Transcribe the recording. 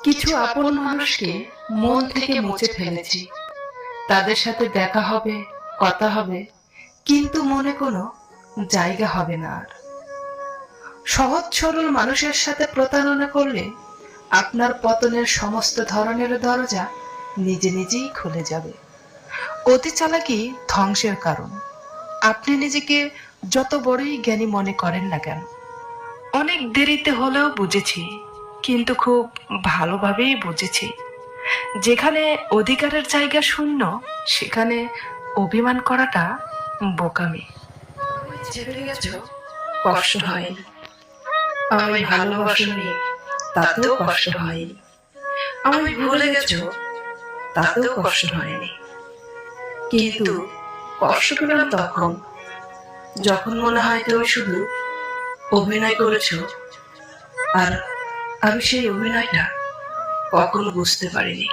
কিছু আপন মানুষকে মন থেকে মুছে ফেলেছি। তাদের সাথে দেখা হবে, কথা হবে, কিন্তু মনে কোনো জায়গা হবে না আর। সহজ সরল মানুষের সাথে প্রতারণা করলে আপনার পতনের সমস্ত ধরনের দরজা নিজে নিজেই খুলে যাবে। অতি চালাকি ধ্বংসের কারণ। আপনি নিজেকে যত বড়ই জ্ঞানী মনে করেন না কেন, অনেক দেরিতে হলেও বুঝেছি, কিন্তু খুব ভালোভাবেই বুঝেছি। যেখানে অধিকারের জায়গা শূন্য, সেখানে অভিমান করাটা বোকামি। ছেড়ে গেছো, কষ্ট হয়নি। আমায় ভালোবাসনি, তাতেও কষ্ট হয়নি। আমায় ভুলে গেছো, তাতেও কষ্ট হয়নি। কিন্তু কষ্ট পেলাম তখন, যখন মনে হয় তুমি শুধু অভিনয় করেছো, আর আমি সেই অভিনয়টা কখনো বুঝতে পারিনি।